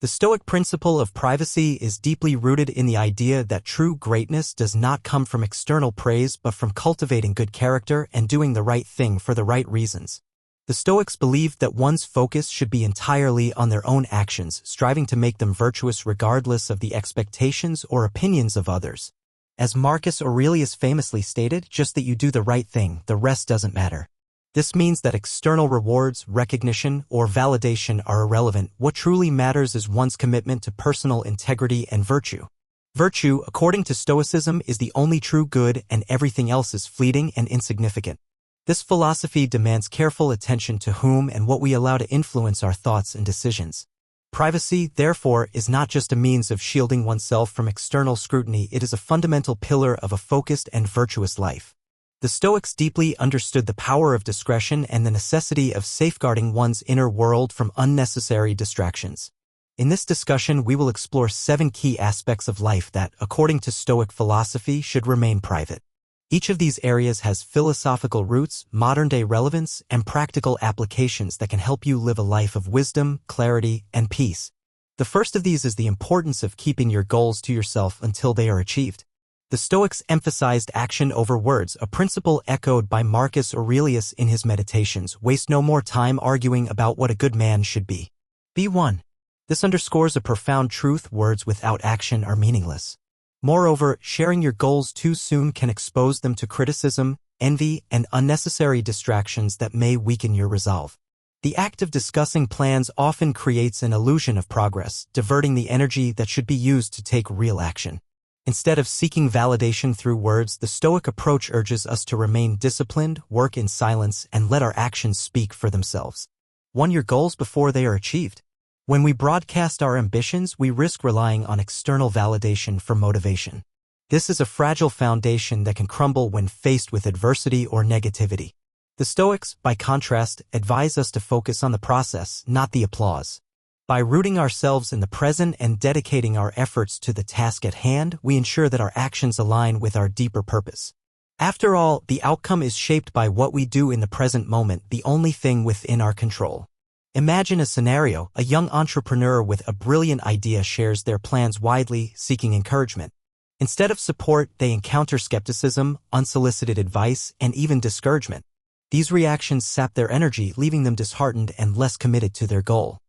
The Stoic principle of privacy is deeply rooted in the idea that true greatness does not come from external praise but from cultivating good character and doing the right thing for the right reasons. The Stoics believed that one's focus should be entirely on their own actions, striving to make them virtuous regardless of the expectations or opinions of others. As Marcus Aurelius famously stated, just that you do the right thing, the rest doesn't matter. This means that external rewards, recognition, or validation are irrelevant. What truly matters is one's commitment to personal integrity and virtue. Virtue, according to Stoicism, is the only true good, and everything else is fleeting and insignificant. This philosophy demands careful attention to whom and what we allow to influence our thoughts and decisions. Privacy, therefore, is not just a means of shielding oneself from external scrutiny, it is a fundamental pillar of a focused and virtuous life. The Stoics deeply understood the power of discretion and the necessity of safeguarding one's inner world from unnecessary distractions. In this discussion, we will explore 7 key aspects of life that, according to Stoic philosophy, should remain private. Each of these areas has philosophical roots, modern-day relevance, and practical applications that can help you live a life of wisdom, clarity, and peace. The first of these is the importance of keeping your goals to yourself until they are achieved. The Stoics emphasized action over words, a principle echoed by Marcus Aurelius in his Meditations. Waste no more time arguing about what a good man should be. Be one. This underscores a profound truth: words without action are meaningless. Moreover, sharing your goals too soon can expose them to criticism, envy, and unnecessary distractions that may weaken your resolve. The act of discussing plans often creates an illusion of progress, diverting the energy that should be used to take real action. Instead of seeking validation through words, the Stoic approach urges us to remain disciplined, work in silence, and let our actions speak for themselves. 1. Your goals before they are achieved. When we broadcast our ambitions, we risk relying on external validation for motivation. This is a fragile foundation that can crumble when faced with adversity or negativity. The Stoics, by contrast, advise us to focus on the process, not the applause. By rooting ourselves in the present and dedicating our efforts to the task at hand, we ensure that our actions align with our deeper purpose. After all, the outcome is shaped by what we do in the present moment, the only thing within our control. Imagine a scenario: a young entrepreneur with a brilliant idea shares their plans widely, seeking encouragement. Instead of support, they encounter skepticism, unsolicited advice, and even discouragement. These reactions sap their energy, leaving them disheartened and less committed to their goal.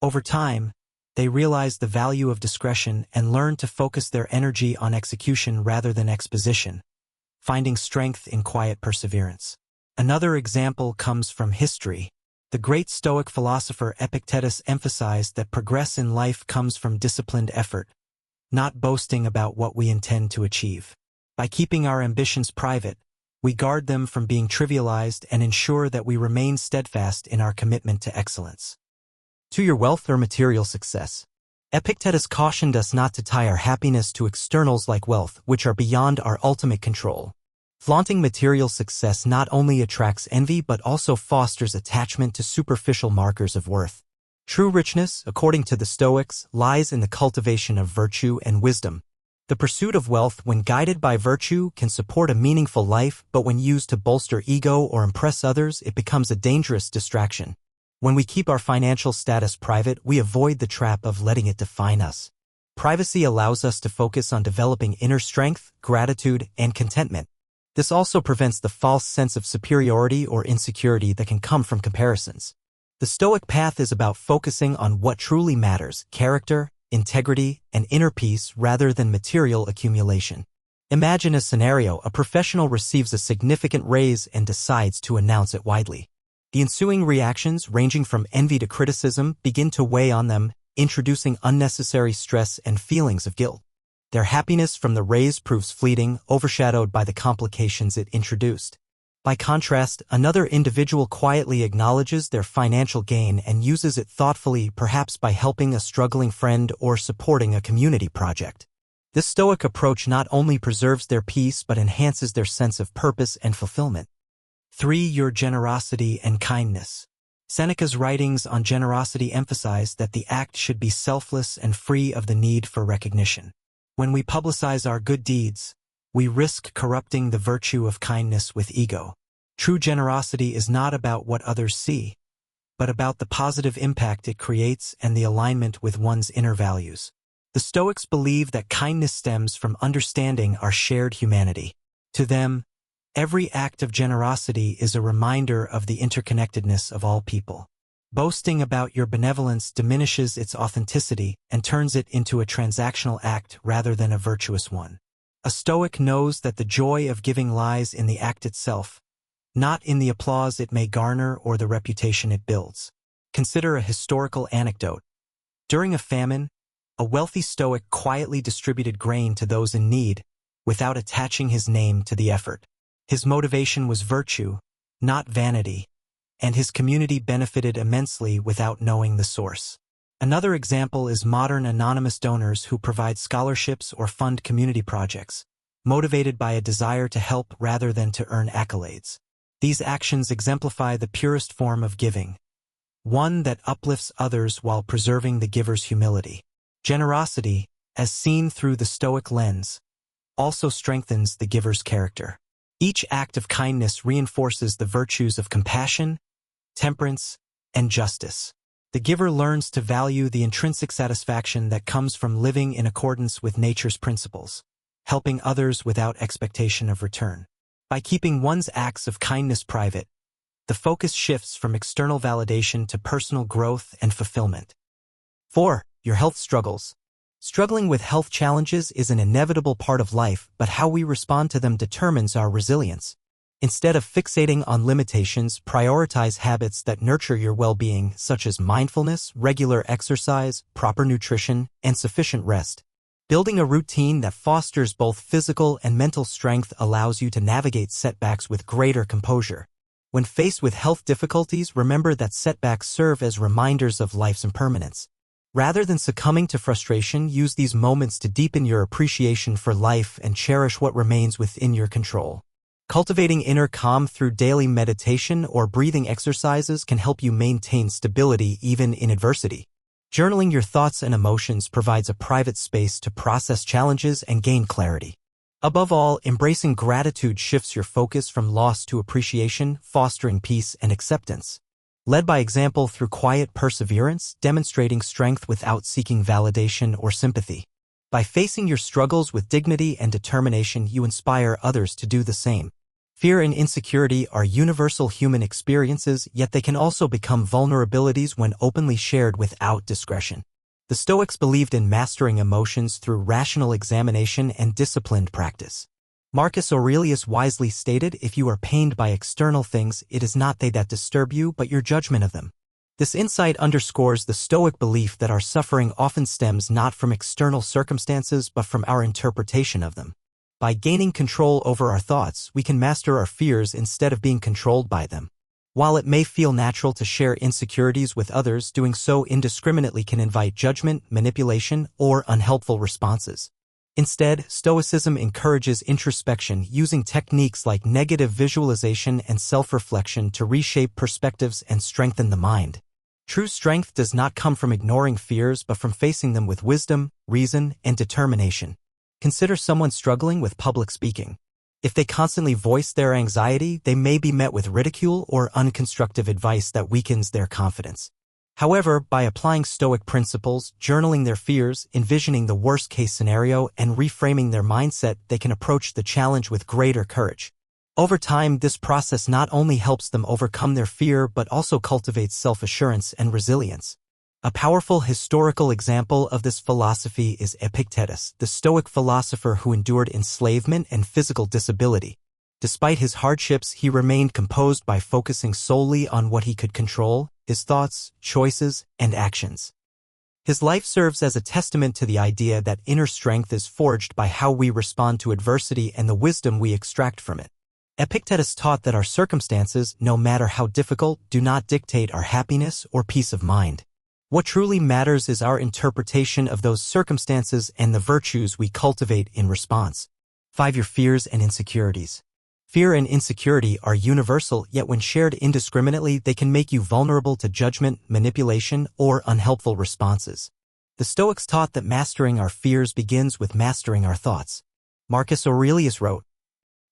Over time, they realize the value of discretion and learn to focus their energy on execution rather than exposition, finding strength in quiet perseverance. Another example comes from history. The great Stoic philosopher Epictetus emphasized that progress in life comes from disciplined effort, not boasting about what we intend to achieve. By keeping our ambitions private, we guard them from being trivialized and ensure that we remain steadfast in our commitment to excellence. To your wealth or material success. Epictetus cautioned us not to tie our happiness to externals like wealth, which are beyond our ultimate control. Flaunting material success not only attracts envy but also fosters attachment to superficial markers of worth. True richness, according to the Stoics, lies in the cultivation of virtue and wisdom. The pursuit of wealth, when guided by virtue, can support a meaningful life, but when used to bolster ego or impress others, it becomes a dangerous distraction. When we keep our financial status private, we avoid the trap of letting it define us. Privacy allows us to focus on developing inner strength, gratitude, and contentment. This also prevents the false sense of superiority or insecurity that can come from comparisons. The Stoic path is about focusing on what truly matters: character, integrity, and inner peace rather than material accumulation. Imagine a scenario: a professional receives a significant raise and decides to announce it widely. The ensuing reactions, ranging from envy to criticism, begin to weigh on them, introducing unnecessary stress and feelings of guilt. Their happiness from the raise proves fleeting, overshadowed by the complications it introduced. By contrast, another individual quietly acknowledges their financial gain and uses it thoughtfully, perhaps by helping a struggling friend or supporting a community project. This Stoic approach not only preserves their peace but enhances their sense of purpose and fulfillment. 3. Your generosity and kindness. Seneca's writings on generosity emphasize that the act should be selfless and free of the need for recognition. When we publicize our good deeds, we risk corrupting the virtue of kindness with ego. True generosity is not about what others see, but about the positive impact it creates and the alignment with one's inner values. The Stoics believe that kindness stems from understanding our shared humanity. To them, every act of generosity is a reminder of the interconnectedness of all people. Boasting about your benevolence diminishes its authenticity and turns it into a transactional act rather than a virtuous one. A Stoic knows that the joy of giving lies in the act itself, not in the applause it may garner or the reputation it builds. Consider a historical anecdote. During a famine, a wealthy Stoic quietly distributed grain to those in need without attaching his name to the effort. His motivation was virtue, not vanity, and his community benefited immensely without knowing the source. Another example is modern anonymous donors who provide scholarships or fund community projects, motivated by a desire to help rather than to earn accolades. These actions exemplify the purest form of giving, one that uplifts others while preserving the giver's humility. Generosity, as seen through the Stoic lens, also strengthens the giver's character. Each act of kindness reinforces the virtues of compassion, temperance, and justice. The giver learns to value the intrinsic satisfaction that comes from living in accordance with nature's principles, helping others without expectation of return. By keeping one's acts of kindness private, the focus shifts from external validation to personal growth and fulfillment. 4. Your health struggles. Struggling with health challenges is an inevitable part of life, but how we respond to them determines our resilience. Instead of fixating on limitations, prioritize habits that nurture your well-being, such as mindfulness, regular exercise, proper nutrition, and sufficient rest. Building a routine that fosters both physical and mental strength allows you to navigate setbacks with greater composure. When faced with health difficulties, remember that setbacks serve as reminders of life's impermanence. Rather than succumbing to frustration, use these moments to deepen your appreciation for life and cherish what remains within your control. Cultivating inner calm through daily meditation or breathing exercises can help you maintain stability even in adversity. Journaling your thoughts and emotions provides a private space to process challenges and gain clarity. Above all, embracing gratitude shifts your focus from loss to appreciation, fostering peace and acceptance. Led by example through quiet perseverance, demonstrating strength without seeking validation or sympathy. By facing your struggles with dignity and determination, you inspire others to do the same. Fear and insecurity are universal human experiences, yet they can also become vulnerabilities when openly shared without discretion. The Stoics believed in mastering emotions through rational examination and disciplined practice. Marcus Aurelius wisely stated, "If you are pained by external things, it is not they that disturb you, but your judgment of them." This insight underscores the Stoic belief that our suffering often stems not from external circumstances but from our interpretation of them. By gaining control over our thoughts, we can master our fears instead of being controlled by them. While it may feel natural to share insecurities with others, doing so indiscriminately can invite judgment, manipulation, or unhelpful responses. Instead, Stoicism encourages introspection, using techniques like negative visualization and self-reflection to reshape perspectives and strengthen the mind. True strength does not come from ignoring fears but from facing them with wisdom, reason, and determination. Consider someone struggling with public speaking. If they constantly voice their anxiety, they may be met with ridicule or unconstructive advice that weakens their confidence. However, by applying Stoic principles, journaling their fears, envisioning the worst-case scenario, and reframing their mindset, they can approach the challenge with greater courage. Over time, this process not only helps them overcome their fear but also cultivates self-assurance and resilience. A powerful historical example of this philosophy is Epictetus, the Stoic philosopher who endured enslavement and physical disability. Despite his hardships, he remained composed by focusing solely on what he could control: his thoughts, choices, and actions. His life serves as a testament to the idea that inner strength is forged by how we respond to adversity and the wisdom we extract from it. Epictetus taught that our circumstances, no matter how difficult, do not dictate our happiness or peace of mind. What truly matters is our interpretation of those circumstances and the virtues we cultivate in response. 5. Your fears and insecurities. Fear and insecurity are universal, yet when shared indiscriminately, they can make you vulnerable to judgment, manipulation, or unhelpful responses. The Stoics taught that mastering our fears begins with mastering our thoughts. Marcus Aurelius wrote,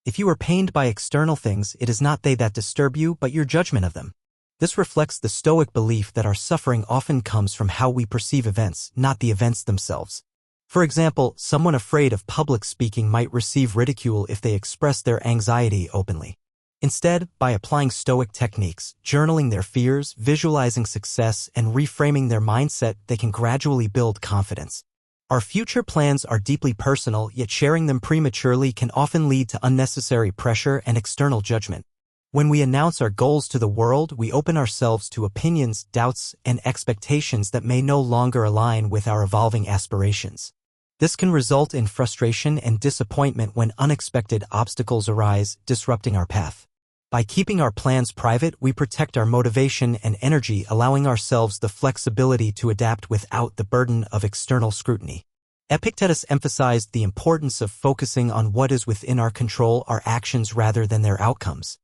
"If you are pained by external things, it is not they that disturb you, but your judgment of them." This reflects the Stoic belief that our suffering often comes from how we perceive events, not the events themselves. For example, someone afraid of public speaking might receive ridicule if they express their anxiety openly. Instead, by applying Stoic techniques, journaling their fears, visualizing success, and reframing their mindset, they can gradually build confidence. Our future plans are deeply personal, yet sharing them prematurely can often lead to unnecessary pressure and external judgment. When we announce our goals to the world, we open ourselves to opinions, doubts, and expectations that may no longer align with our evolving aspirations. This can result in frustration and disappointment when unexpected obstacles arise, disrupting our path. By keeping our plans private, we protect our motivation and energy, allowing ourselves the flexibility to adapt without the burden of external scrutiny. Epictetus emphasized the importance of focusing on what is within our control, our actions rather than their outcomes.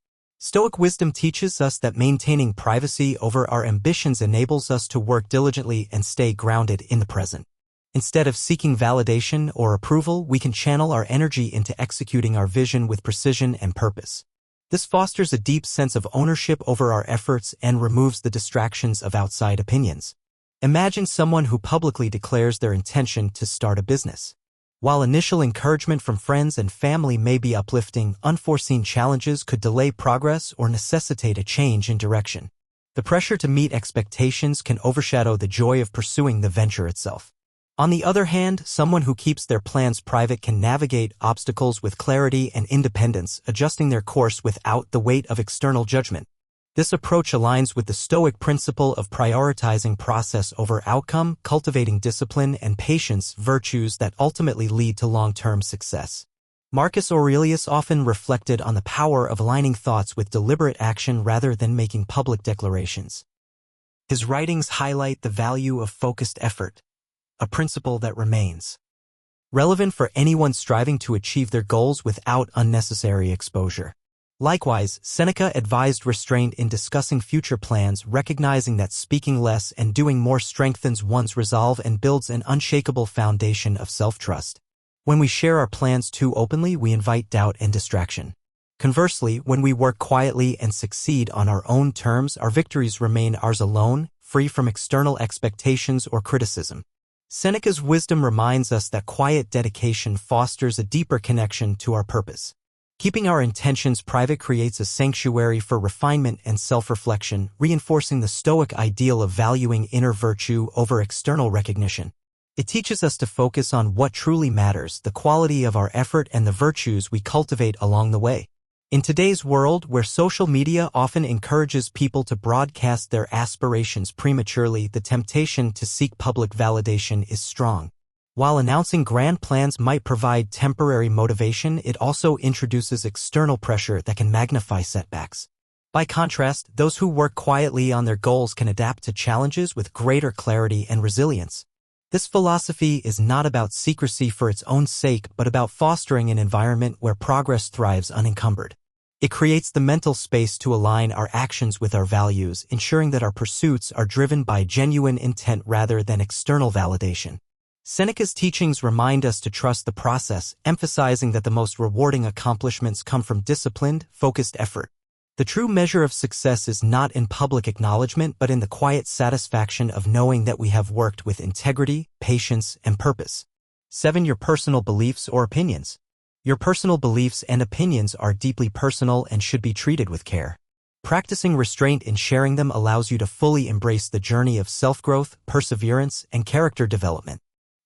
Stoic wisdom teaches us that maintaining privacy over our ambitions enables us to work diligently and stay grounded in the present. Instead of seeking validation or approval, we can channel our energy into executing our vision with precision and purpose. This fosters a deep sense of ownership over our efforts and removes the distractions of outside opinions. Imagine someone who publicly declares their intention to start a business. While initial encouragement from friends and family may be uplifting, unforeseen challenges could delay progress or necessitate a change in direction. The pressure to meet expectations can overshadow the joy of pursuing the venture itself. On the other hand, someone who keeps their plans private can navigate obstacles with clarity and independence, adjusting their course without the weight of external judgment. This approach aligns with the Stoic principle of prioritizing process over outcome, cultivating discipline and patience, virtues that ultimately lead to long-term success. Marcus Aurelius often reflected on the power of aligning thoughts with deliberate action rather than making public declarations. His writings highlight the value of focused effort, a principle that remains relevant for anyone striving to achieve their goals without unnecessary exposure. Likewise, Seneca advised restraint in discussing future plans, recognizing that speaking less and doing more strengthens one's resolve and builds an unshakable foundation of self-trust. When we share our plans too openly, we invite doubt and distraction. Conversely, when we work quietly and succeed on our own terms, our victories remain ours alone, free from external expectations or criticism. Seneca's wisdom reminds us that quiet dedication fosters a deeper connection to our purpose. Keeping our intentions private creates a sanctuary for refinement and self-reflection, reinforcing the Stoic ideal of valuing inner virtue over external recognition. It teaches us to focus on what truly matters, the quality of our effort and the virtues we cultivate along the way. In today's world, where social media often encourages people to broadcast their aspirations prematurely, the temptation to seek public validation is strong. While announcing grand plans might provide temporary motivation, it also introduces external pressure that can magnify setbacks. By contrast, those who work quietly on their goals can adapt to challenges with greater clarity and resilience. This philosophy is not about secrecy for its own sake, but about fostering an environment where progress thrives unencumbered. It creates the mental space to align our actions with our values, ensuring that our pursuits are driven by genuine intent rather than external validation. Seneca's teachings remind us to trust the process, emphasizing that the most rewarding accomplishments come from disciplined, focused effort. The true measure of success is not in public acknowledgement but in the quiet satisfaction of knowing that we have worked with integrity, patience, and purpose. 7. Your personal beliefs or opinions. Your personal beliefs and opinions are deeply personal and should be treated with care. Practicing restraint in sharing them allows you to fully embrace the journey of self-growth, perseverance, and character development.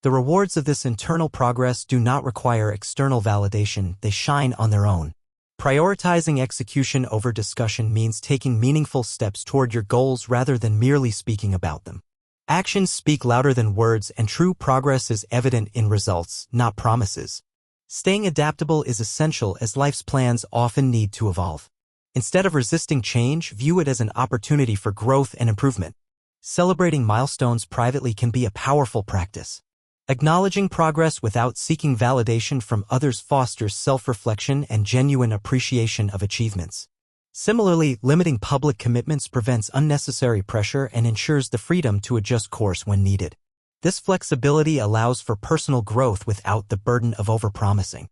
The rewards of this internal progress do not require external validation, they shine on their own. Prioritizing execution over discussion means taking meaningful steps toward your goals rather than merely speaking about them. Actions speak louder than words, and true progress is evident in results, not promises. Staying adaptable is essential as life's plans often need to evolve. Instead of resisting change, view it as an opportunity for growth and improvement. Celebrating milestones privately can be a powerful practice. Acknowledging progress without seeking validation from others fosters self-reflection and genuine appreciation of achievements. Similarly, limiting public commitments prevents unnecessary pressure and ensures the freedom to adjust course when needed. This flexibility allows for personal growth without the burden of overpromising.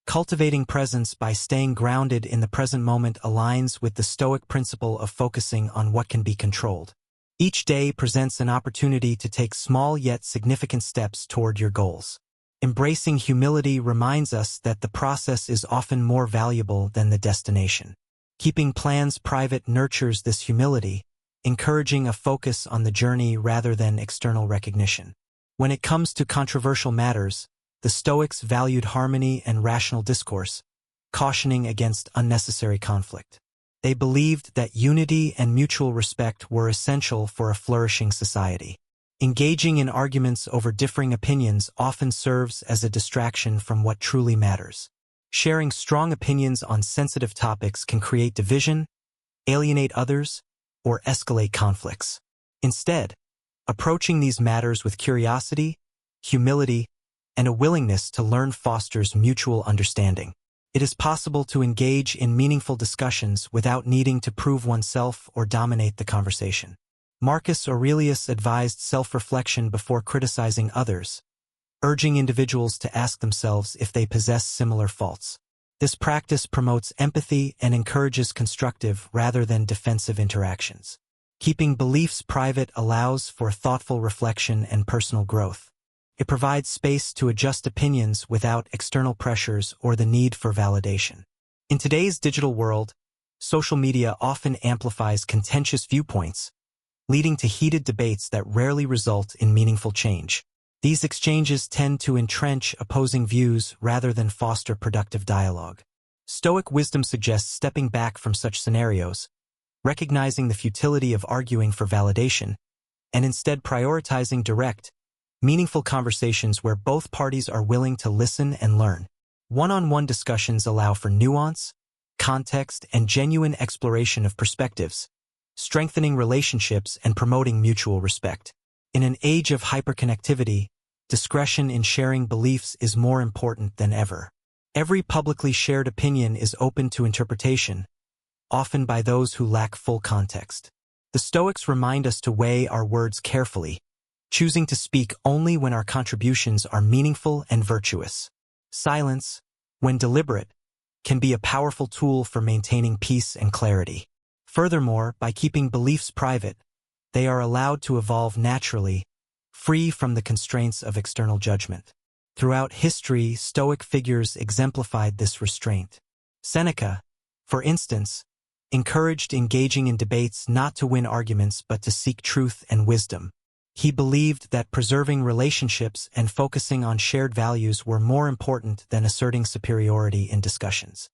Cultivating presence by staying grounded in the present moment aligns with the Stoic principle of focusing on what can be controlled. Each day presents an opportunity to take small yet significant steps toward your goals. Embracing humility reminds us that the process is often more valuable than the destination. Keeping plans private nurtures this humility, encouraging a focus on the journey rather than external recognition. When it comes to controversial matters, the Stoics valued harmony and rational discourse, cautioning against unnecessary conflict. They believed that unity and mutual respect were essential for a flourishing society. Engaging in arguments over differing opinions often serves as a distraction from what truly matters. Sharing strong opinions on sensitive topics can create division, alienate others, or escalate conflicts. Instead, approaching these matters with curiosity, humility, and a willingness to learn fosters mutual understanding. It is possible to engage in meaningful discussions without needing to prove oneself or dominate the conversation. Marcus Aurelius advised self-reflection before criticizing others, urging individuals to ask themselves if they possess similar faults. This practice promotes empathy and encourages constructive rather than defensive interactions. Keeping beliefs private allows for thoughtful reflection and personal growth. It provides space to adjust opinions without external pressures or the need for validation. In today's digital world, social media often amplifies contentious viewpoints, leading to heated debates that rarely result in meaningful change. These exchanges tend to entrench opposing views rather than foster productive dialogue. Stoic wisdom suggests stepping back from such scenarios, recognizing the futility of arguing for validation, and instead prioritizing direct, meaningful conversations where both parties are willing to listen and learn. One-on-one discussions allow for nuance, context, and genuine exploration of perspectives, strengthening relationships and promoting mutual respect. In an age of hyperconnectivity, discretion in sharing beliefs is more important than ever. Every publicly shared opinion is open to interpretation, often by those who lack full context. The Stoics remind us to weigh our words carefully, choosing to speak only when our contributions are meaningful and virtuous. Silence, when deliberate, can be a powerful tool for maintaining peace and clarity. Furthermore, by keeping beliefs private, they are allowed to evolve naturally, free from the constraints of external judgment. Throughout history, Stoic figures exemplified this restraint. Seneca, for instance, encouraged engaging in debates not to win arguments but to seek truth and wisdom. He believed that preserving relationships and focusing on shared values were more important than asserting superiority in discussions.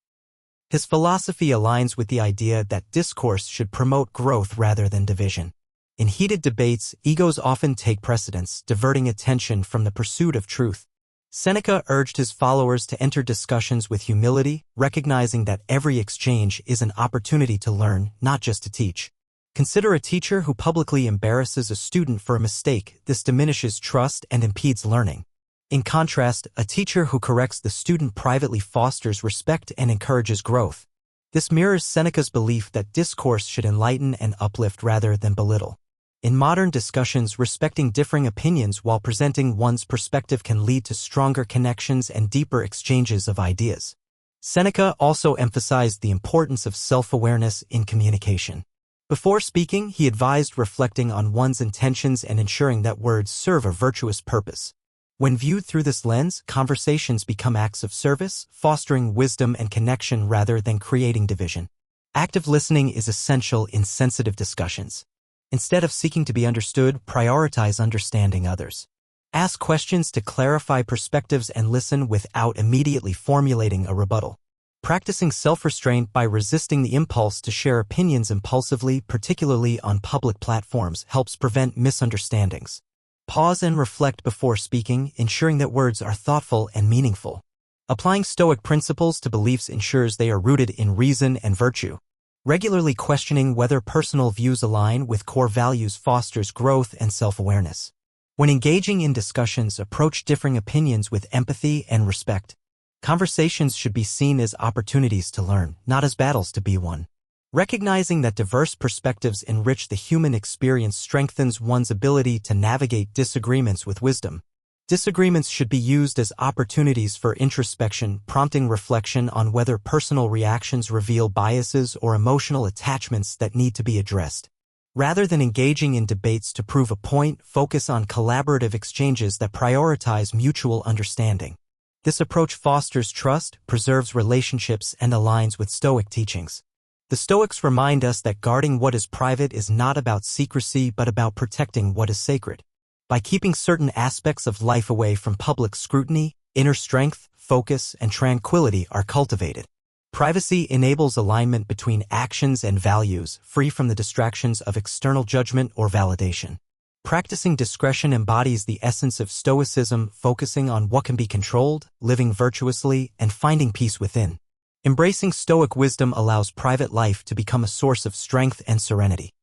His philosophy aligns with the idea that discourse should promote growth rather than division. In heated debates, egos often take precedence, diverting attention from the pursuit of truth. Seneca urged his followers to enter discussions with humility, recognizing that every exchange is an opportunity to learn, not just to teach. Consider a teacher who publicly embarrasses a student for a mistake. This diminishes trust and impedes learning. In contrast, a teacher who corrects the student privately fosters respect and encourages growth. This mirrors Seneca's belief that discourse should enlighten and uplift rather than belittle. In modern discussions, respecting differing opinions while presenting one's perspective can lead to stronger connections and deeper exchanges of ideas. Seneca also emphasized the importance of self-awareness in communication. Before speaking, he advised reflecting on one's intentions and ensuring that words serve a virtuous purpose. When viewed through this lens, conversations become acts of service, fostering wisdom and connection rather than creating division. Active listening is essential in sensitive discussions. Instead of seeking to be understood, prioritize understanding others. Ask questions to clarify perspectives and listen without immediately formulating a rebuttal. Practicing self-restraint by resisting the impulse to share opinions impulsively, particularly on public platforms, helps prevent misunderstandings. Pause and reflect before speaking, ensuring that words are thoughtful and meaningful. Applying Stoic principles to beliefs ensures they are rooted in reason and virtue. Regularly questioning whether personal views align with core values fosters growth and self-awareness. When engaging in discussions, approach differing opinions with empathy and respect. Conversations should be seen as opportunities to learn, not as battles to be won. Recognizing that diverse perspectives enrich the human experience strengthens one's ability to navigate disagreements with wisdom. Disagreements should be used as opportunities for introspection, prompting reflection on whether personal reactions reveal biases or emotional attachments that need to be addressed. Rather than engaging in debates to prove a point, focus on collaborative exchanges that prioritize mutual understanding. This approach fosters trust, preserves relationships, and aligns with Stoic teachings. The Stoics remind us that guarding what is private is not about secrecy but about protecting what is sacred. By keeping certain aspects of life away from public scrutiny, inner strength, focus, and tranquility are cultivated. Privacy enables alignment between actions and values, free from the distractions of external judgment or validation. Practicing discretion embodies the essence of Stoicism, focusing on what can be controlled, living virtuously, and finding peace within. Embracing Stoic wisdom allows private life to become a source of strength and serenity.